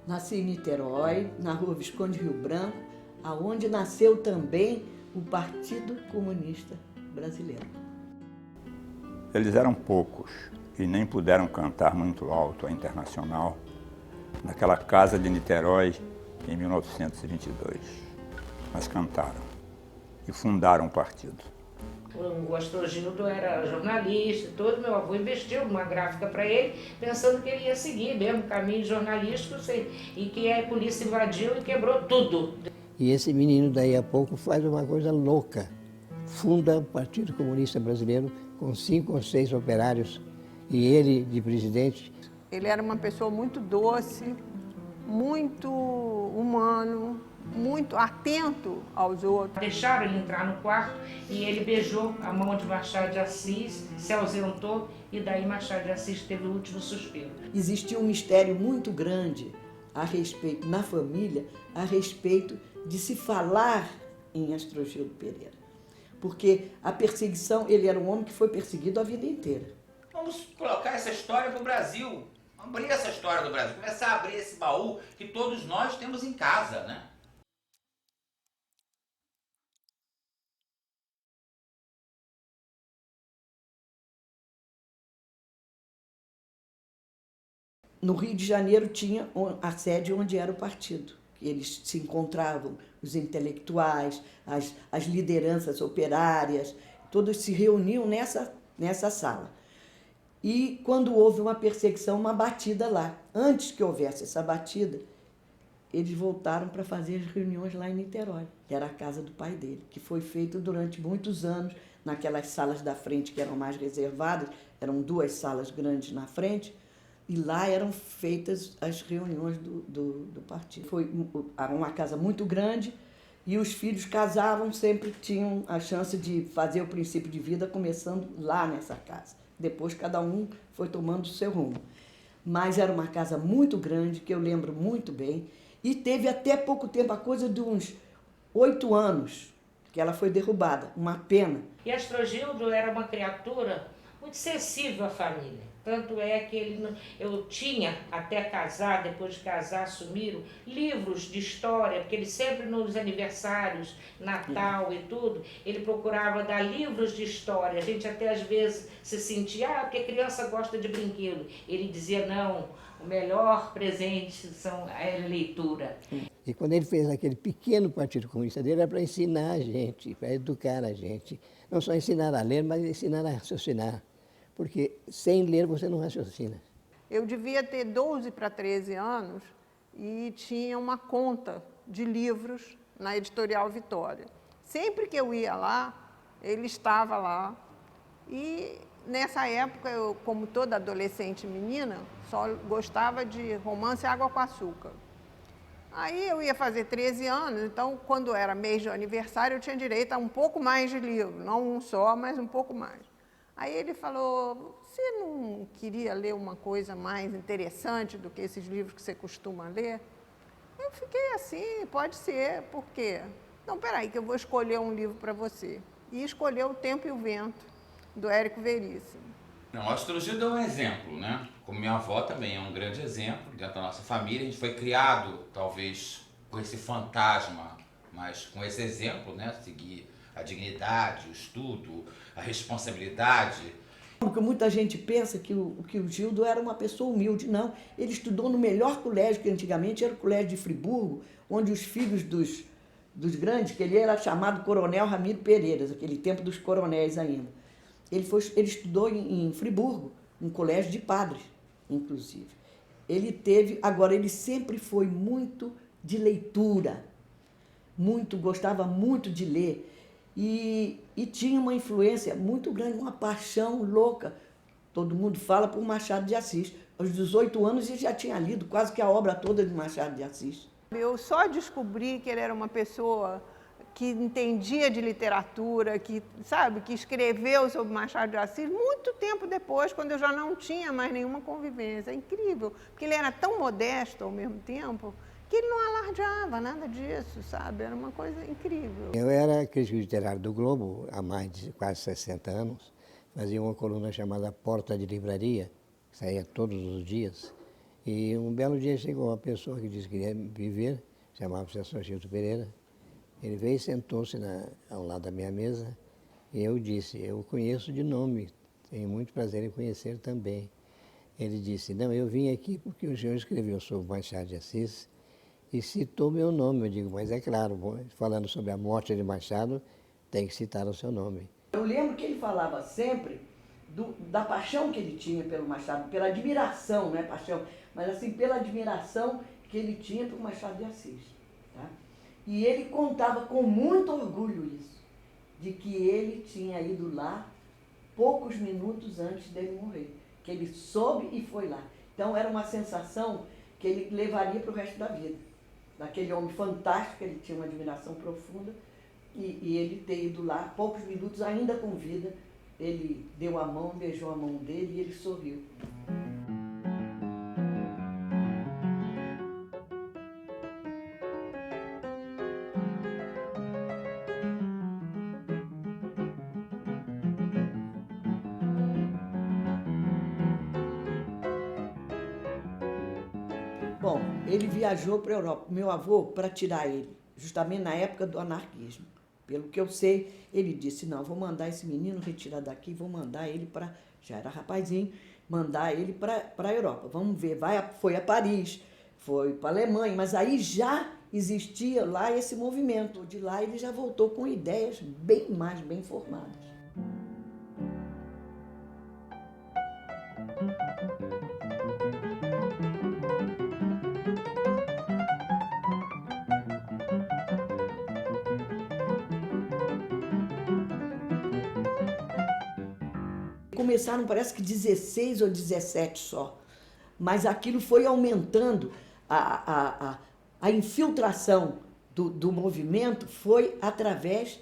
Nasci em Niterói, na rua Visconde Rio Branco, aonde nasceu também o Partido Comunista Brasileiro. Eles eram poucos e nem puderam cantar muito alto a Internacional naquela casa de Niterói em 1922. Mas cantaram e fundaram o partido. O Astrogildo era jornalista, todo meu avô investiu numa gráfica para ele, pensando que ele ia seguir mesmo caminho jornalístico, e que a polícia invadiu e quebrou tudo. E esse menino daí a pouco faz uma coisa louca, funda o Partido Comunista Brasileiro com 5 ou 6 operários e ele de presidente. Ele era uma pessoa muito doce, muito humano, muito atento aos outros. Deixaram ele entrar no quarto e ele beijou a mão de Machado de Assis, se ausentou e daí Machado de Assis teve o último suspiro. Existia um mistério muito grande a respeito, na família, a respeito de se falar em Astrogildo Pereira. Porque a perseguição, ele era um homem que foi perseguido a vida inteira. Vamos colocar essa história para o Brasil. Vamos abrir essa história do Brasil, começar a abrir esse baú que todos nós temos em casa, né? No Rio de Janeiro tinha a sede onde era o partido. Eles se encontravam, os intelectuais, as lideranças operárias, todos se reuniam nessa sala. E quando houve uma perseguição, uma batida lá, antes que houvesse essa batida, eles voltaram para fazer as reuniões lá em Niterói, que era a casa do pai dele, que foi feito durante muitos anos, naquelas salas da frente que eram mais reservadas, eram 2 salas grandes na frente, e lá eram feitas as reuniões do partido. Foi uma casa muito grande e os filhos casavam, sempre tinham a chance de fazer o princípio de vida começando lá nessa casa. Depois cada um foi tomando o seu rumo. Mas era uma casa muito grande, que eu lembro muito bem, e teve até pouco tempo, a coisa de uns 8 anos, que ela foi derrubada, uma pena. E Astrogildo era uma criatura muito sensível à família. Tanto é que eu tinha, até casar, depois de casar, assumiram livros de história, porque ele sempre nos aniversários, Natal e tudo, ele procurava dar livros de história. A gente até às vezes se sentia, porque criança gosta de brinquedo. Ele dizia, não, o melhor presente é a leitura. E quando ele fez aquele pequeno Partido Comunista dele, era para ensinar a gente, para educar a gente. Não só ensinar a ler, mas ensinar a raciocinar. Porque sem ler você não raciocina. Eu devia ter 12 para 13 anos e tinha uma conta de livros na Editorial Vitória. Sempre que eu ia lá, ele estava lá. E nessa época, eu, como toda adolescente menina, só gostava de romance Água com Açúcar. Aí eu ia fazer 13 anos, então quando era mês de aniversário eu tinha direito a um pouco mais de livro, não um só, mas um pouco mais. Aí ele falou, você não queria ler uma coisa mais interessante do que esses livros que você costuma ler? Eu fiquei assim, pode ser, por quê? Não, peraí, que eu vou escolher um livro para você. E escolheu O Tempo e o Vento, do Érico Veríssimo. Não, o Astrogildo é um exemplo, né? Como minha avó também é um grande exemplo dentro da nossa família. A gente foi criado, talvez, com esse fantasma, mas com esse exemplo, né? Seguir a dignidade, o estudo, a responsabilidade. Porque muita gente pensa que o Gildo era uma pessoa humilde. Não, ele estudou no melhor colégio, que antigamente era o Colégio de Friburgo, onde os filhos dos grandes, que ele era chamado Coronel Ramiro Pereira, aquele tempo dos coronéis ainda. Ele estudou em Friburgo, um colégio de padres, inclusive. Agora, ele sempre foi muito de leitura, gostava muito de ler. E tinha uma influência muito grande, uma paixão louca. Todo mundo fala por Machado de Assis. Aos 18 anos ele já tinha lido quase que a obra toda de Machado de Assis. Eu só descobri que ele era uma pessoa que entendia de literatura, que, sabe, que escreveu sobre Machado de Assis muito tempo depois, quando eu já não tinha mais nenhuma convivência. É incrível, porque ele era tão modesto ao mesmo tempo que ele não alardeava nada disso, sabe? Era uma coisa incrível. Eu era crítico literário do Globo há mais de quase 60 anos. Fazia uma coluna chamada Porta de Livraria, que saía todos os dias. E um belo dia chegou uma pessoa que disse que queria viver, chamava-se Assunção Pereira. Ele veio e sentou-se ao lado da minha mesa e eu disse, eu o conheço de nome, tenho muito prazer em conhecer também. Ele disse, não, eu vim aqui porque o senhor escreveu sobre Machado de Assis e citou meu nome. Eu digo, mas é claro, falando sobre a morte de Machado, tem que citar o seu nome. Eu lembro que ele falava sempre da paixão que ele tinha pelo Machado, pela admiração, não é paixão, mas assim, pela admiração que ele tinha pelo Machado de Assis. Tá? E ele contava com muito orgulho isso, de que ele tinha ido lá poucos minutos antes dele morrer, que ele soube e foi lá. Então era uma sensação que ele levaria para o resto da vida. Daquele homem fantástico, ele tinha uma admiração profunda, e ele ter ido lá poucos minutos ainda com vida, ele deu a mão, beijou a mão dele e ele sorriu. Bom, ele viajou para a Europa, meu avô, para tirar ele, justamente na época do anarquismo. Pelo que eu sei, ele disse, não, vou mandar esse menino retirar daqui, vou mandar ele para, já era rapazinho, mandar ele para a Europa. Vamos ver, foi a Paris, foi para a Alemanha, mas aí já existia lá esse movimento. De lá ele já voltou com ideias bem formadas. Começaram, parece que 16 ou 17 só, mas aquilo foi aumentando, a infiltração do movimento foi através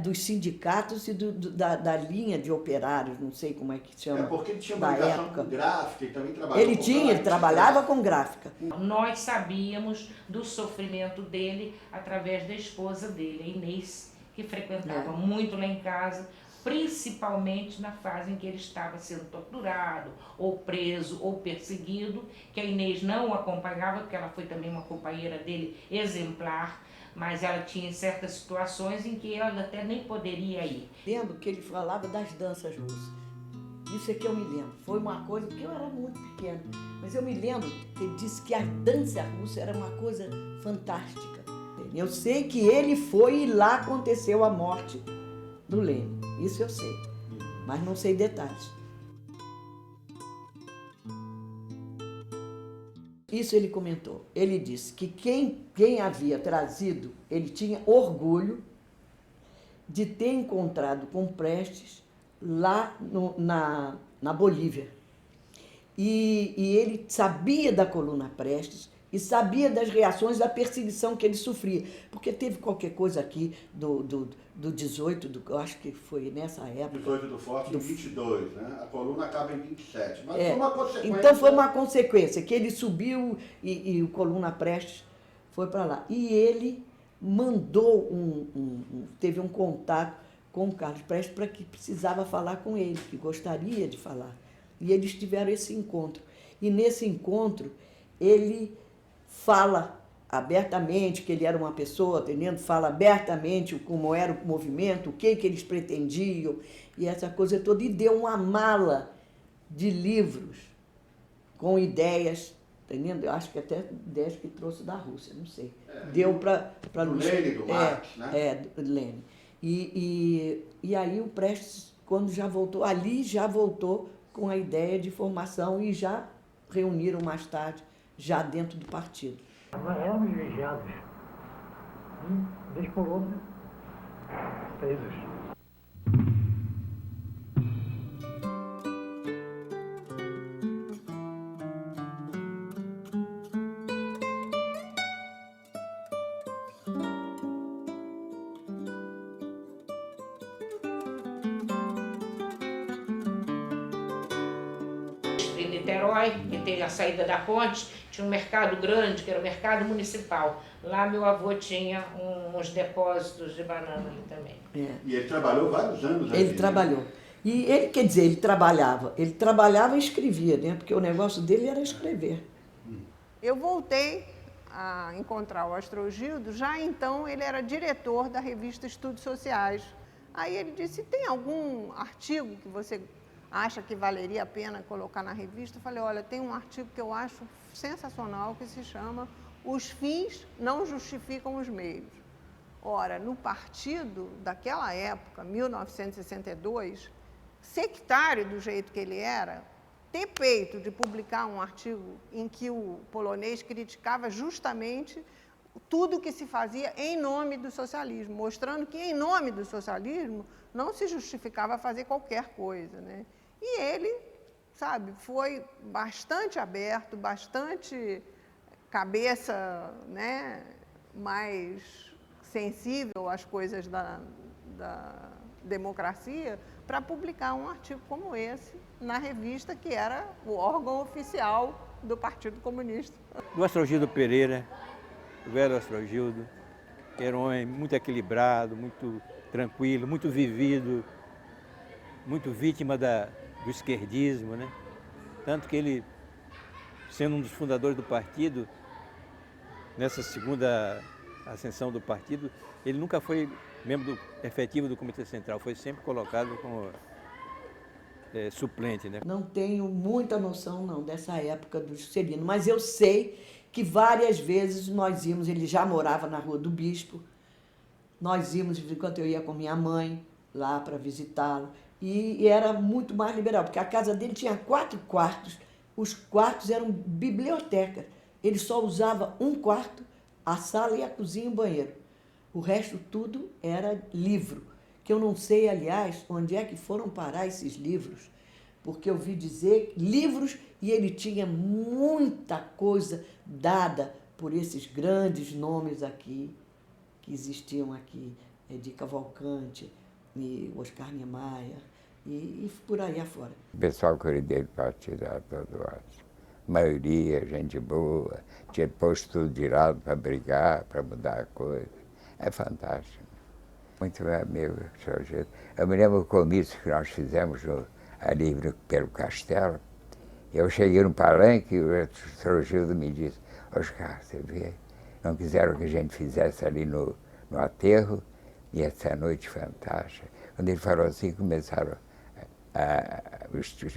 dos sindicatos e da linha de operários, não sei como é que chama. É porque ele tinha uma ligação com gráfica e também trabalhava ele trabalhava com gráfica. Nós sabíamos do sofrimento dele através da esposa dele, a Inês, que frequentava muito lá em casa, principalmente na fase em que ele estava sendo torturado, ou preso, ou perseguido, que a Inês não o acompanhava, porque ela foi também uma companheira dele exemplar, mas ela tinha certas situações em que ela até nem poderia ir. Lembro que ele falava das danças russas. Isso é que eu me lembro. Foi uma coisa, porque eu era muito pequena, mas eu me lembro que ele disse que a dança russa era uma coisa fantástica. Eu sei que ele foi e lá aconteceu a morte do Lênin. Isso eu sei, mas não sei detalhes. Isso ele comentou. Ele disse que quem havia trazido, ele tinha orgulho de ter encontrado com Prestes lá na Bolívia. E ele sabia da coluna Prestes e sabia das reações da perseguição que ele sofria, porque teve qualquer coisa aqui do 18, eu acho que foi nessa época. 18 do Forte, em 22, né? A coluna acaba em 27, mas É, foi uma consequência. então foi uma consequência, que ele subiu e o coluna Prestes foi para lá. E ele mandou teve um contato com o Carlos Prestes para que precisava falar com ele, que gostaria de falar. E eles tiveram esse encontro. E nesse encontro, ele fala abertamente que ele era uma pessoa, entendendo? Fala abertamente como era o movimento, o que eles pretendiam, e essa coisa toda. E deu uma mala de livros com ideias, entendendo? Eu acho que até ideias que trouxe da Rússia, não sei. Deu para Lênin, do Marx, né? Do Lênin. E aí o Prestes, quando já voltou, ali já voltou com a ideia de formação e já reuniram mais tarde, já dentro do partido. Nós éramos vigiados, vez por outra, presos. Niterói, que tem a saída da ponte, tinha um mercado grande, que era o mercado municipal. Lá meu avô tinha uns depósitos de banana ali também. E ele trabalhou vários anos aqui. Ele trabalhou. E ele, quer dizer, ele trabalhava e escrevia, né? Porque o negócio dele era escrever. Eu voltei a encontrar o Astrogildo, já então ele era diretor da revista Estudos Sociais. Aí ele disse, tem algum artigo que você acha que valeria a pena colocar na revista? Eu falei, olha, tem um artigo que eu acho sensacional que se chama Os Fins Não Justificam os Meios. Ora, no partido daquela época, 1962, sectário do jeito que ele era, ter peito de publicar um artigo em que o polonês criticava justamente tudo que se fazia em nome do socialismo, mostrando que em nome do socialismo não se justificava fazer qualquer coisa, né? E ele, sabe, foi bastante aberto, bastante cabeça, né, mais sensível às coisas da democracia, para publicar um artigo como esse na revista que era o órgão oficial do Partido Comunista. O Astrogildo Pereira, o velho Astrogildo, era um homem muito equilibrado, muito tranquilo, muito vivido, muito vítima do esquerdismo, né? Tanto que ele, sendo um dos fundadores do partido, nessa segunda ascensão do partido, ele nunca foi membro efetivo do Comitê Central, foi sempre colocado como suplente, né? Não tenho muita noção, não, dessa época do Juscelino, mas eu sei que várias vezes nós íamos, ele já morava na Rua do Bispo, nós íamos, enquanto eu ia com minha mãe, lá para visitá-lo, e era muito mais liberal, porque a casa dele tinha 4 quartos, os quartos eram biblioteca, ele só usava um quarto, a sala e a cozinha e o banheiro. O resto tudo era livro, que eu não sei, aliás, onde é que foram parar esses livros, porque eu vi dizer livros e ele tinha muita coisa dada por esses grandes nomes aqui, que existiam aqui, de Cavalcante, e Oscar Niemeyer, e por aí afora. O pessoal que eu dei partido era todo ótimo. A maioria, gente boa, tinha posto tudo de lado para brigar, para mudar a coisa. É fantástico. Muito amigo, Sr. Gildo. Eu me lembro do comício que nós fizemos ali pelo castelo. Eu cheguei no palanque e o Sr. Gildo me disse, Oscar, você vê, não quiseram que a gente fizesse ali no aterro, e essa noite fantástica. Quando ele falou assim, começaram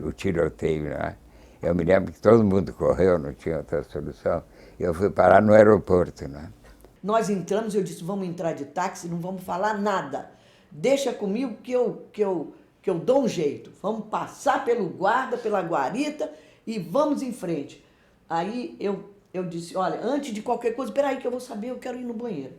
o tiroteio, né? Eu me lembro que todo mundo correu, não tinha outra solução. Eu fui parar no aeroporto, né? Nós entramos, eu disse, vamos entrar de táxi, não vamos falar nada. Deixa comigo que eu dou um jeito. Vamos passar pelo guarda, pela guarita e vamos em frente. Aí eu disse, olha, antes de qualquer coisa, espera aí que eu vou saber, eu quero ir no banheiro.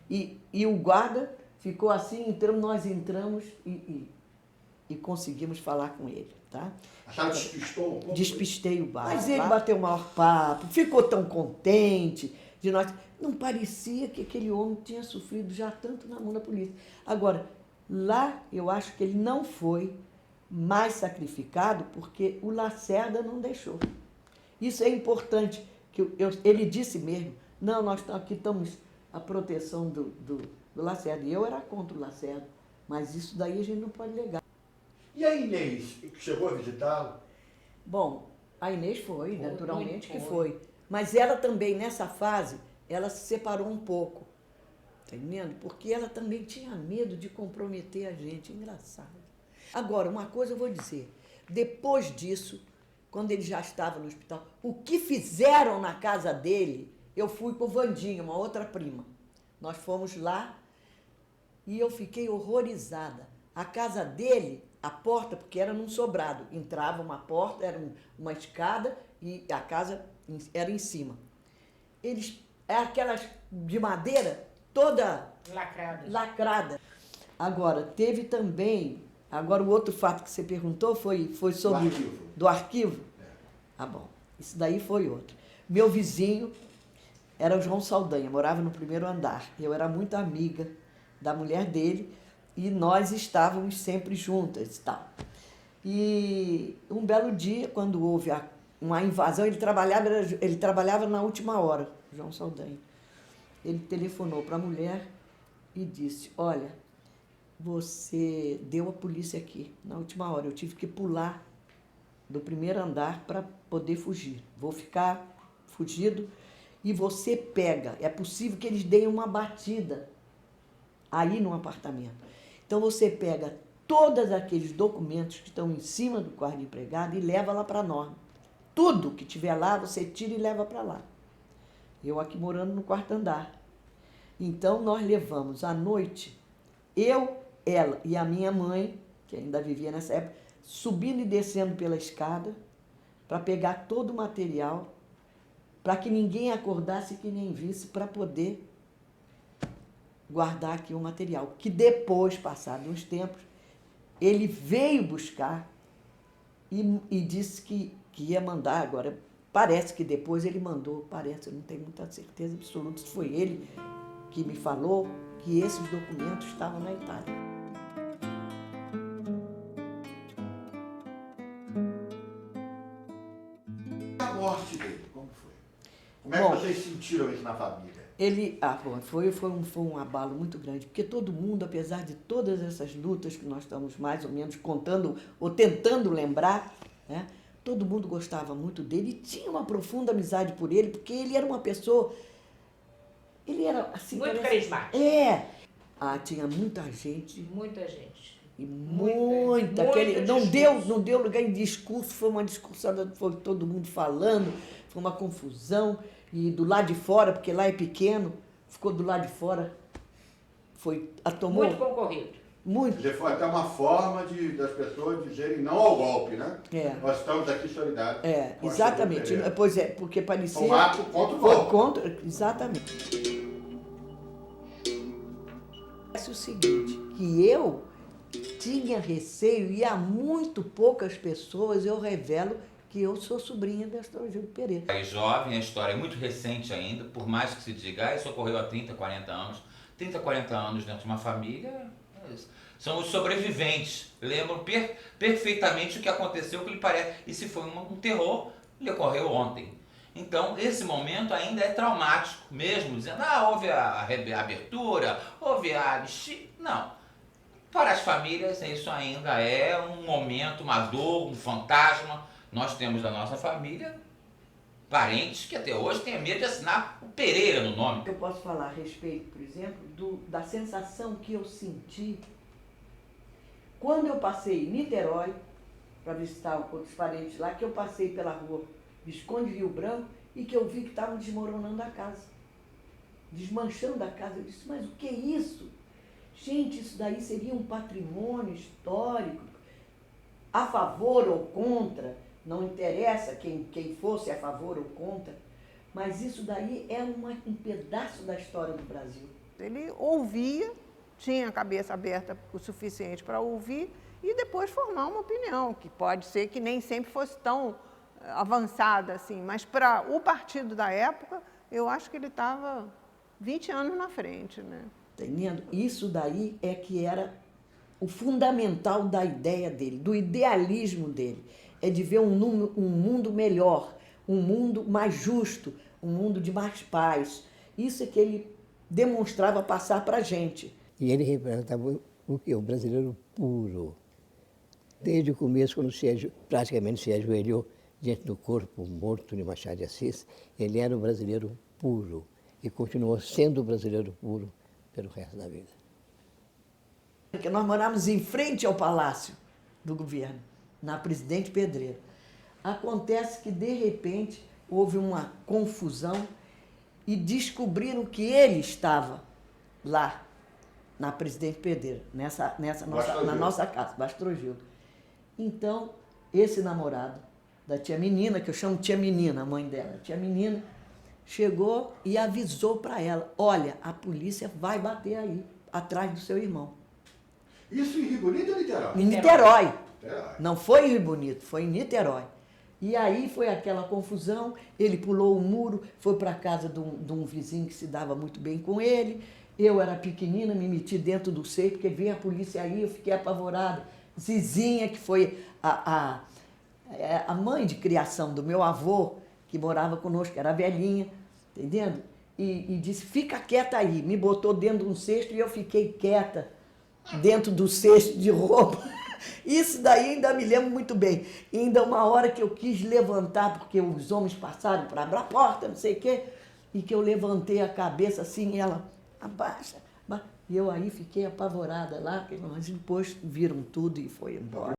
E o guarda ficou assim, nós entramos e conseguimos falar com ele, tá? A senhora despistou um pouco? Despistei o bar. Mas ele bateu o maior papo, ficou tão contente de nós. Não parecia que aquele homem tinha sofrido já tanto na mão da polícia. Agora, lá eu acho que ele não foi mais sacrificado porque o Lacerda não deixou. Isso é importante, que ele disse mesmo, não, nós aqui estamos a proteção do Lacerda. E eu era contra o Lacerda, mas isso daí a gente não pode negar. E a Inês, chegou a visitá-lo? Bom, a Inês foi, naturalmente que foi. Mas ela também, nessa fase, ela se separou um pouco, tá entendendo? Porque ela também tinha medo de comprometer a gente, engraçado. Agora, uma coisa eu vou dizer, depois disso, quando ele já estava no hospital, o que fizeram na casa dele, eu fui com Vandinha, uma outra prima. Nós fomos lá e eu fiquei horrorizada. A casa dele, a porta, porque era num sobrado, entrava uma porta, era uma escada e a casa era em cima. Aquelas de madeira toda lacrada. Agora, teve também, agora o outro fato que você perguntou foi sobre do arquivo. Ah, bom, isso daí foi outro. Meu vizinho era o João Saldanha, morava no primeiro andar. Eu era muito amiga da mulher dele e nós estávamos sempre juntas e tal. E um belo dia, quando houve uma invasão, ele trabalhava na última hora, João Saldanha. Ele telefonou para a mulher e disse, olha, você deu a polícia aqui na última hora, eu tive que pular do primeiro andar para poder fugir. Vou ficar fugido e você pega, é possível que eles deem uma batida aí no apartamento. Então você pega todos aqueles documentos que estão em cima do quarto de empregado e leva lá para a Norma. Tudo que tiver lá, você tira e leva para lá. Eu aqui morando no quarto andar. Então nós levamos à noite, eu, ela e a minha mãe, que ainda vivia nessa época, subindo e descendo pela escada para pegar todo o material, para que ninguém acordasse, que nem visse, para poder guardar aqui o material. Que depois, passados uns tempos, ele veio buscar e disse que ia mandar. Agora, parece que depois ele mandou, eu não tenho muita certeza absoluta se foi ele que me falou que esses documentos estavam na Itália. A morte dele, como foi? Como é que vocês sentiram isso na família? Foi um abalo muito grande, porque todo mundo, apesar de todas essas lutas que nós estamos mais ou menos contando ou tentando lembrar, né, todo mundo gostava muito dele e tinha uma profunda amizade por ele, porque ele era uma pessoa... Ele era assim... Muito carismático. Tinha muita gente. Muita gente. E muita não deu lugar em discurso, foi uma discussão, foi todo mundo falando, foi uma confusão. E do lado de fora, porque lá é pequeno, ficou do lado de fora, tomou... Muito concorrido. Muito. Foi até uma forma das pessoas dizerem não ao golpe, né? Nós estamos aqui solidários. Exatamente. Pois é, porque parecia... Um ato contra o golpe. Exatamente. É o seguinte, que eu tinha receio e a muito poucas pessoas eu revelo que eu sou sobrinha da Astrogildo Pereira. É jovem, a história é muito recente ainda, por mais que se diga, isso ocorreu há 30, 40 anos. 30, 40 anos dentro de uma família, são os sobreviventes. Lembram perfeitamente o que aconteceu, o que lhe parece. E se foi um terror, lhe ocorreu ontem. Então, esse momento ainda é traumático, mesmo dizendo, houve a abertura, houve a... Não. Para as famílias, isso ainda é um momento, uma dor, um fantasma. Nós temos da nossa família parentes que até hoje têm medo de assinar o Pereira no nome. Eu posso falar a respeito, por exemplo, da sensação que eu senti quando eu passei em Niterói para visitar outros parentes lá, que eu passei pela rua Visconde Rio Branco e que eu vi que estavam desmoronando a casa, desmanchando a casa. Eu disse, mas o que é isso? Gente, isso daí seria um patrimônio histórico, a favor ou contra, não interessa quem fosse a favor ou contra, mas isso daí é um pedaço da história do Brasil. Ele ouvia, tinha a cabeça aberta o suficiente para ouvir e depois formar uma opinião, que pode ser que nem sempre fosse tão avançada assim, mas para o partido da época, eu acho que ele estava 20 anos na frente, né? Entendendo? Isso daí é que era o fundamental da ideia dele, do idealismo dele, é de ver um mundo melhor, um mundo mais justo, um mundo de mais paz. Isso é que ele demonstrava passar para a gente. E ele representava o quê? O brasileiro puro. Desde o começo, quando praticamente se ajoelhou diante do corpo morto de Machado de Assis, ele era o brasileiro puro e continuou sendo o brasileiro puro pelo resto da vida. Porque nós morávamos em frente ao Palácio do Governo, na Presidente Pedreira. Acontece que, de repente, houve uma confusão e descobriram que ele estava lá, na Presidente Pedreira, na nossa casa, Bastrogildo. Então, esse namorado da tia Menina, que eu chamo tia Menina, a mãe dela, tia Menina, chegou e avisou para ela, olha, a polícia vai bater aí, atrás do seu irmão. Isso em Rio Bonito ou Niterói? Em Niterói. Não foi em Rio Bonito, foi em Niterói. E aí foi aquela confusão, ele pulou o muro, foi para a casa de um vizinho que se dava muito bem com ele. Eu era pequenina, me meti dentro do seio, porque veio a polícia aí, eu fiquei apavorada. Zizinha, que foi a mãe de criação do meu avô, que morava conosco, era velhinha, entendendo? E disse, fica quieta aí. Me botou dentro de um cesto e eu fiquei quieta dentro do cesto de roupa. Isso daí ainda me lembro muito bem. E ainda uma hora que eu quis levantar, porque os homens passaram para abrir a porta, não sei o quê, e que eu levantei a cabeça assim, e ela, abaixa. E eu aí fiquei apavorada lá, porque nós depois viram tudo e foi embora.